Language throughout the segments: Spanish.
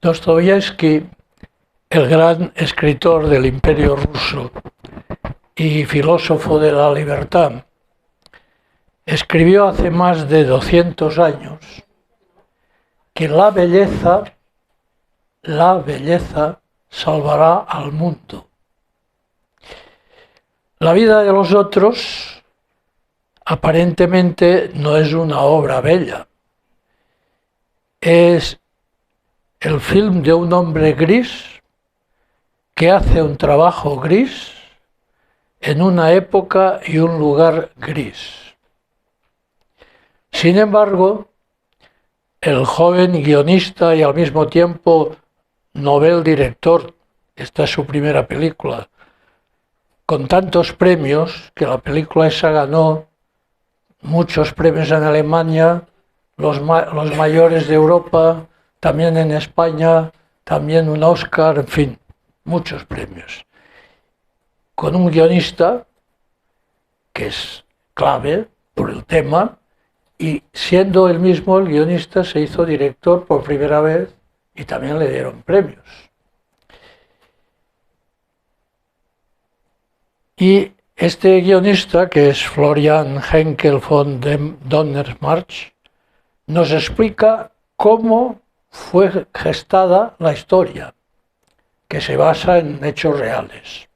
Dostoyevski, el gran escritor del Imperio ruso y filósofo de la libertad, escribió hace más de 200 años que la belleza salvará al mundo. La vida de los otros aparentemente no es una obra bella, es el film de un hombre gris que hace un trabajo gris en una época y un lugar gris. Sin embargo, el joven guionista y al mismo tiempo novel director, esta es su primera película, con tantos premios, que la película esa ganó muchos premios en Alemania, los mayores de Europa, también en España, también un Oscar, en fin, muchos premios. Con un guionista que es clave por el tema, y siendo él mismo el guionista se hizo director por primera vez y también le dieron premios. Y este guionista, que es Florian Henkel von Donnersmarck, nos explica cómo fue gestada la historia, que se basa en hechos reales.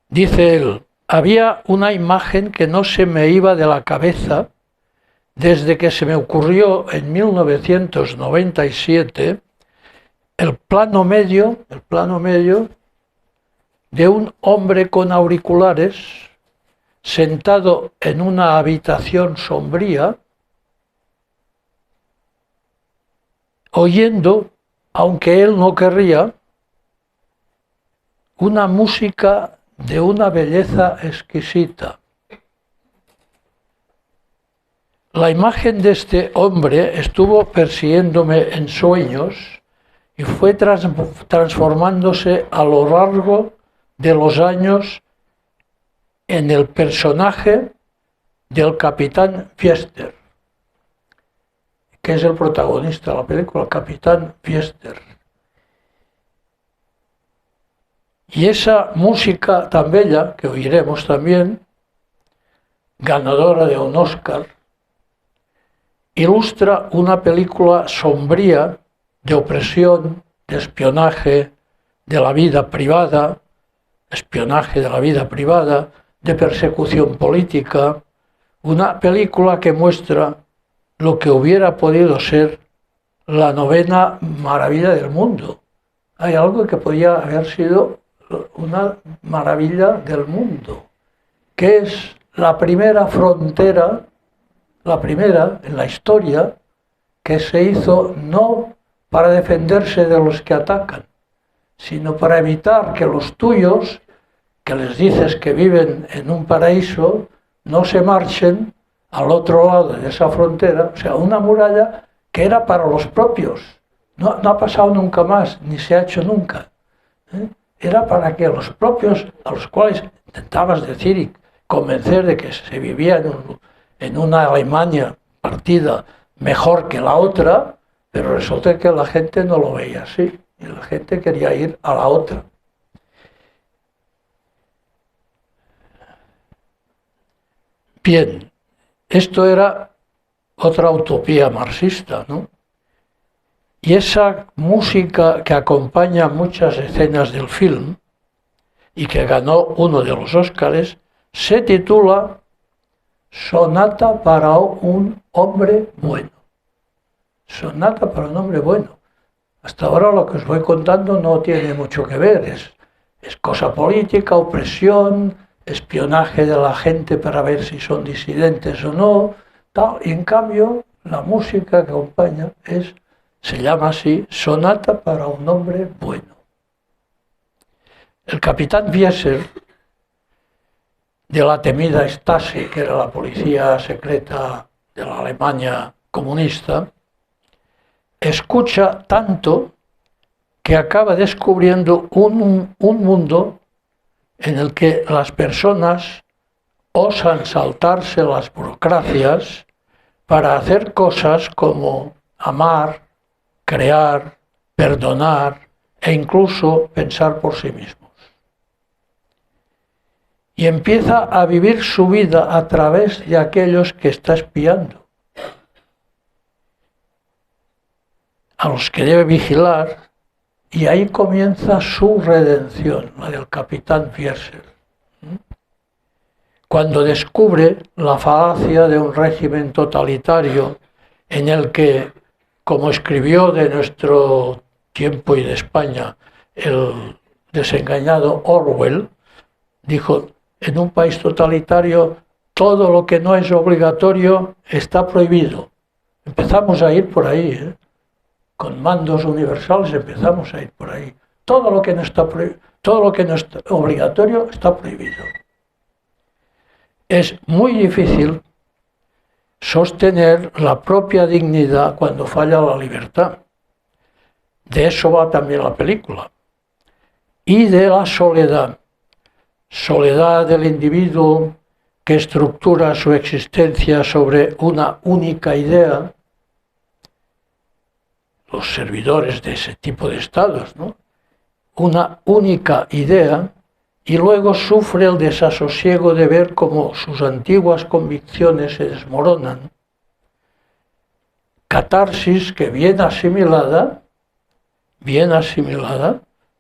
Dice él: había una imagen que no se me iba de la cabeza desde que se me ocurrió en 1997 el plano medio de un hombre con auriculares sentado en una habitación sombría, oyendo, aunque él no querría, una música de una belleza exquisita. La imagen de este hombre estuvo persiguiéndome en sueños y fue transformándose a lo largo de los años en el personaje del capitán Fiester, que es el protagonista de la película, el capitán Fiester. Y esa música tan bella, que oiremos también, ganadora de un Oscar, ilustra una película sombría de opresión, de espionaje de la vida privada, de persecución política, una película que muestra lo que hubiera podido ser la novena maravilla del mundo. Hay algo que podía haber sido una maravilla del mundo, que es la primera frontera, la primera en la historia, que se hizo no para defenderse de los que atacan, sino para evitar que los tuyos, que les dices que viven en un paraíso, no se marchen al otro lado de esa frontera. O sea, una muralla que era para los propios. No ha pasado nunca más, ni se ha hecho nunca. Era para que los propios, a los cuales intentabas decir y convencer de que se vivía en una Alemania partida mejor que la otra, pero resulta que la gente no lo veía así, y la gente quería ir a la otra. Bien, esto era otra utopía marxista, ¿no? Y esa música que acompaña muchas escenas del film y que ganó uno de los Óscares se titula Sonata para un hombre bueno. Sonata para un hombre bueno. Hasta ahora lo que os voy contando no tiene mucho que ver, es cosa política, opresión, espionaje de la gente para ver si son disidentes o no, tal. Y en cambio la música que acompaña se llama así, Sonata para un hombre bueno. El capitán Fiester, de la temida Stasi, que era la policía secreta de la Alemania comunista, escucha tanto que acaba descubriendo un mundo en el que las personas osan saltarse las burocracias para hacer cosas como amar, crear, perdonar e incluso pensar por sí mismos. Y empieza a vivir su vida a través de aquellos que está espiando, a los que debe vigilar, y ahí comienza su redención, la del capitán Fierser, cuando descubre la falacia de un régimen totalitario en el que, como escribió de nuestro tiempo y de España el desengañado Orwell, dijo: en un país totalitario todo lo que no es obligatorio está prohibido. Empezamos a ir por ahí, con mandos universales empezamos a ir por ahí. Todo lo que no está obligatorio está prohibido. Es muy difícil sostener la propia dignidad cuando falla la libertad. De eso va también la película. Y de la soledad. Soledad del individuo que estructura su existencia sobre una única idea. Los servidores de ese tipo de estados, ¿no? Una única idea, y luego sufre el desasosiego de ver cómo sus antiguas convicciones se desmoronan. Catarsis que bien asimilada,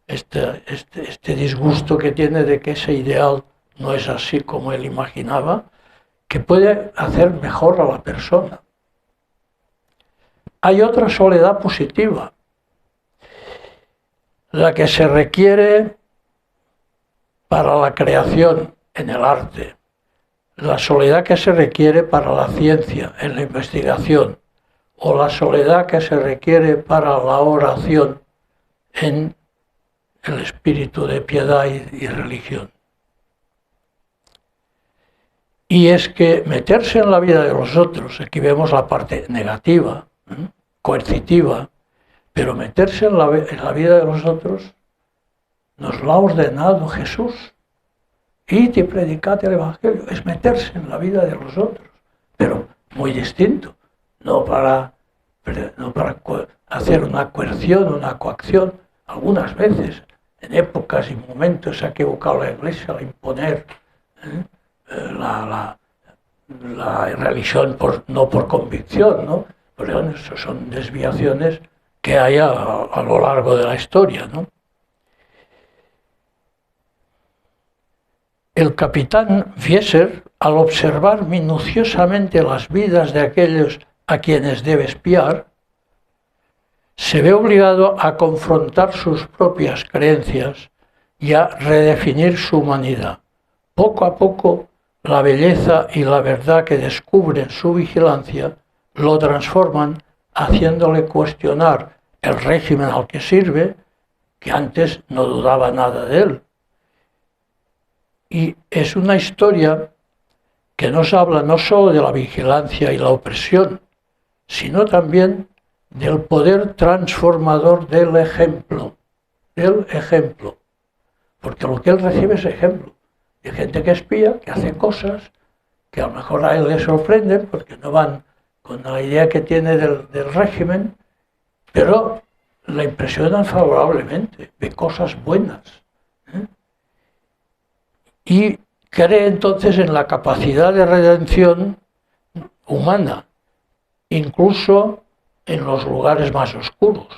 este disgusto que tiene de que ese ideal no es así como él imaginaba, que puede hacer mejor a la persona. Hay otra soledad positiva, la que se requiere para la creación en el arte, la soledad que se requiere para la ciencia, en la investigación, o la soledad que se requiere para la oración en el espíritu de piedad y religión. Y es que meterse en la vida de los otros, aquí vemos la parte negativa, coercitiva, pero meterse en la vida de los otros nos lo ha ordenado Jesús. Id y predicad el Evangelio, es meterse en la vida de los otros, pero muy distinto, no para hacer una coerción, una coacción. Algunas veces, en épocas y momentos, se ha equivocado la Iglesia al imponer la religión no por convicción, ¿no? Pero eso son desviaciones que hay a lo largo de la historia, ¿no? El capitán Fierser, al observar minuciosamente las vidas de aquellos a quienes debe espiar, se ve obligado a confrontar sus propias creencias y a redefinir su humanidad. Poco a poco, la belleza y la verdad que descubre en su vigilancia lo transforman, haciéndole cuestionar el régimen al que sirve, que antes no dudaba nada de él. Y es una historia que nos habla no solo de la vigilancia y la opresión, sino también del poder transformador del ejemplo, porque lo que él recibe es ejemplo. Hay gente que espía, que hace cosas que a lo mejor a él le sorprenden porque no van con la idea que tiene del régimen, pero la impresionan favorablemente, ve cosas buenas. Y cree entonces en la capacidad de redención humana, incluso en los lugares más oscuros.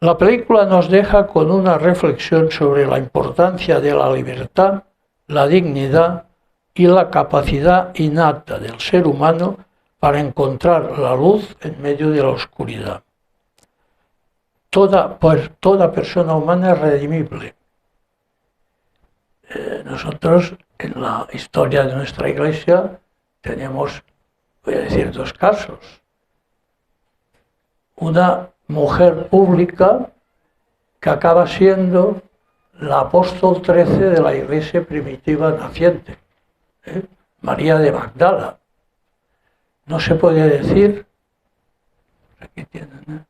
La película nos deja con una reflexión sobre la importancia de la libertad, la dignidad y la capacidad innata del ser humano para encontrar la luz en medio de la oscuridad. Toda persona humana es redimible. Nosotros, en la historia de nuestra Iglesia, tenemos, voy a decir, dos casos. Una mujer pública que acaba siendo la apóstol 13 de la Iglesia primitiva naciente, María de Magdala. No se puede decir, aquí tienen,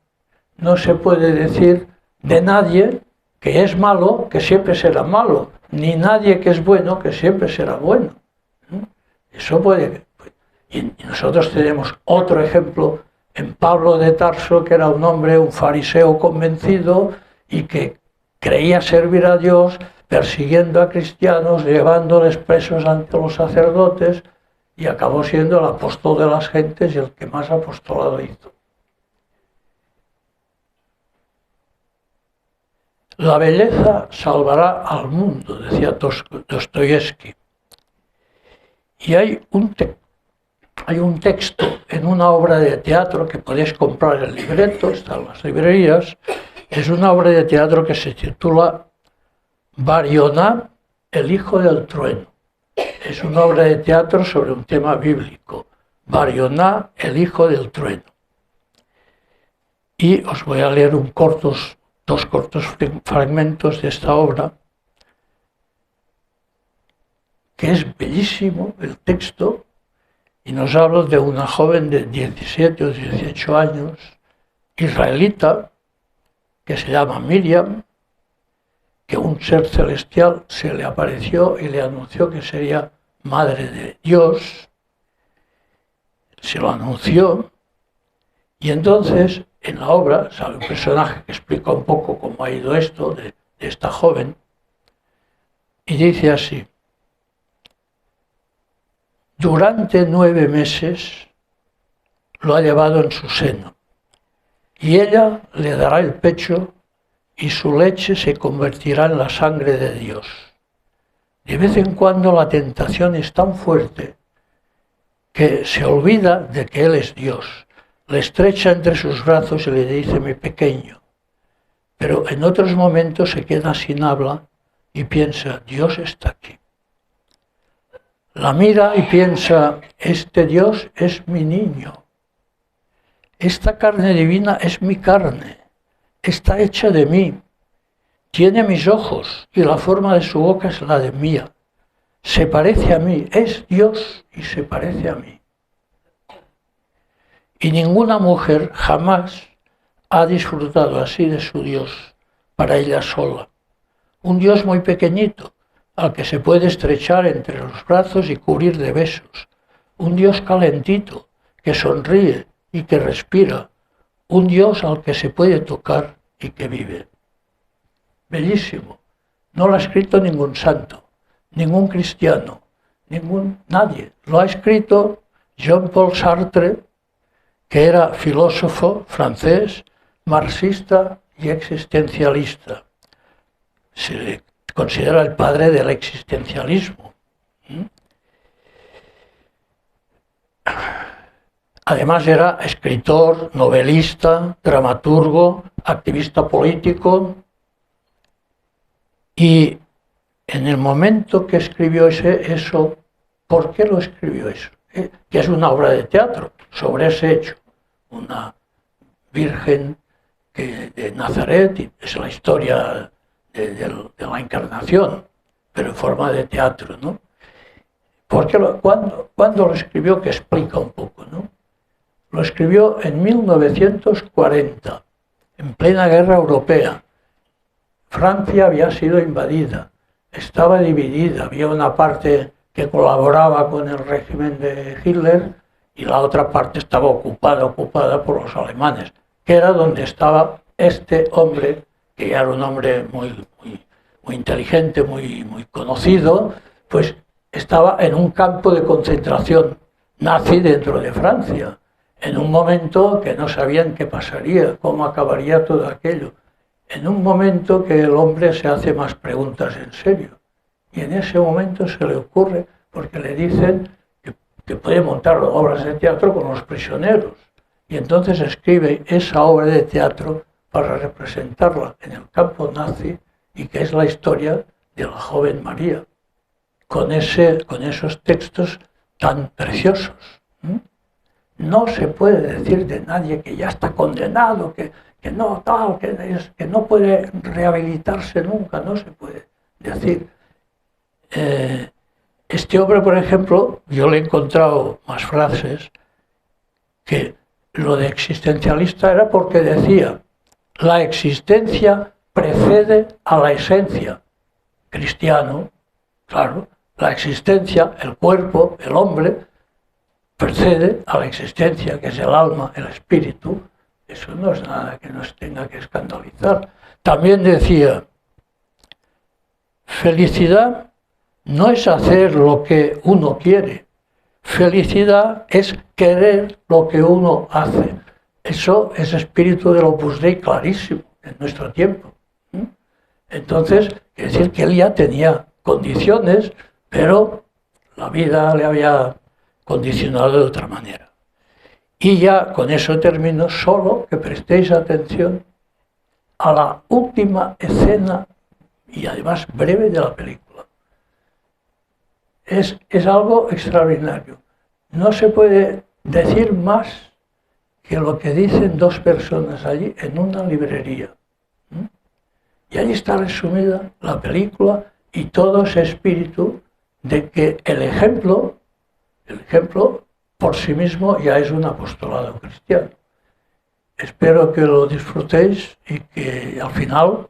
no se puede decir de nadie que es malo, que siempre será malo, ni nadie que es bueno, que siempre será bueno. Eso puede... Y nosotros tenemos otro ejemplo en Pablo de Tarso, que era un hombre, un fariseo convencido y que creía servir a Dios persiguiendo a cristianos, llevándoles presos ante los sacerdotes, y acabó siendo el apóstol de las gentes y el que más apostolado hizo. La belleza salvará al mundo, decía Dostoyevsky. Y hay un texto en una obra de teatro que podéis comprar el libreto, está en las librerías. Es una obra de teatro que se titula Bar-Yoná, el hijo del trueno. Es una obra de teatro sobre un tema bíblico. Bar-Yoná, el hijo del trueno. Y os voy a leer dos cortos fragmentos de esta obra, que es bellísimo el texto, y nos habla de una joven de 17 o 18 años, israelita, que se llama Miriam, que un ser celestial se le apareció y le anunció que sería madre de Dios. Se lo anunció, y entonces en la obra sale un personaje que explica un poco cómo ha ido esto de esta joven, y dice así: durante 9 meses lo ha llevado en su seno, y ella le dará el pecho y su leche se convertirá en la sangre de Dios. De vez en cuando la tentación es tan fuerte que se olvida de que Él es Dios. Le estrecha entre sus brazos y le dice: mi pequeño. Pero en otros momentos se queda sin habla y piensa: Dios está aquí. La mira y piensa: este Dios es mi niño. Esta carne divina es mi carne. Está hecha de mí. Tiene mis ojos y la forma de su boca es la de mía. Se parece a mí. Es Dios y se parece a mí. Y ninguna mujer jamás ha disfrutado así de su Dios para ella sola. Un Dios muy pequeñito, al que se puede estrechar entre los brazos y cubrir de besos. Un Dios calentito, que sonríe y que respira. Un Dios al que se puede tocar y que vive. Bellísimo. No lo ha escrito ningún santo, ningún cristiano, nadie. Lo ha escrito Jean-Paul Sartre, que era filósofo francés, marxista y existencialista. Se le considera el padre del existencialismo. Además era escritor, novelista, dramaturgo, activista político, y en el momento que escribió eso, ¿por qué lo escribió eso? Que es una obra de teatro sobre ese hecho. Una virgen de Nazaret, y es la historia de la encarnación, pero en forma de teatro, ¿no? Porque ¿cuándo lo escribió? Que explica un poco, ¿no? Lo escribió en 1940, en plena guerra europea. Francia había sido invadida, estaba dividida, había una parte que colaboraba con el régimen de Hitler y la otra parte estaba ocupada por los alemanes, que era donde estaba este hombre, que ya era un hombre muy inteligente, muy conocido, pues estaba en un campo de concentración nazi dentro de Francia, en un momento que no sabían qué pasaría, cómo acabaría todo aquello, en un momento que el hombre se hace más preguntas en serio. Y en ese momento se le ocurre, porque le dicen que puede montar obras de teatro con los prisioneros. Y entonces escribe esa obra de teatro para representarla en el campo nazi, y que es la historia de la joven María, con esos textos tan preciosos. No se puede decir de nadie que ya está condenado, que no tal, que no puede rehabilitarse nunca, no se puede decir. Este hombre, por ejemplo, yo le he encontrado más frases, que lo de existencialista era porque decía: la existencia precede a la esencia cristiano, claro, la existencia, el cuerpo, el hombre, precede a la existencia, que es el alma, el espíritu. Eso no es nada que nos tenga que escandalizar. También decía, felicidad no es hacer lo que uno quiere, felicidad es querer lo que uno hace. Eso es espíritu del Opus Dei clarísimo en nuestro tiempo. Entonces, quiere decir que él ya tenía condiciones, pero la vida le había condicionado de otra manera. Y ya con eso termino, solo que prestéis atención a la última escena, y además breve, de la película. Es algo extraordinario. No se puede decir más que lo que dicen dos personas allí en una librería. Y allí está resumida la película y todo ese espíritu de que el ejemplo por sí mismo ya es un apostolado cristiano. Espero que lo disfrutéis y que al final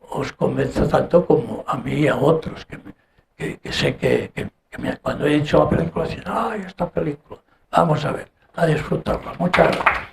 os convenza tanto como a mí y a otros, que sé que cuando he dicho la película, dicen, ¡ay, esta película! Vamos a ver, a disfrutarla. Muchas gracias.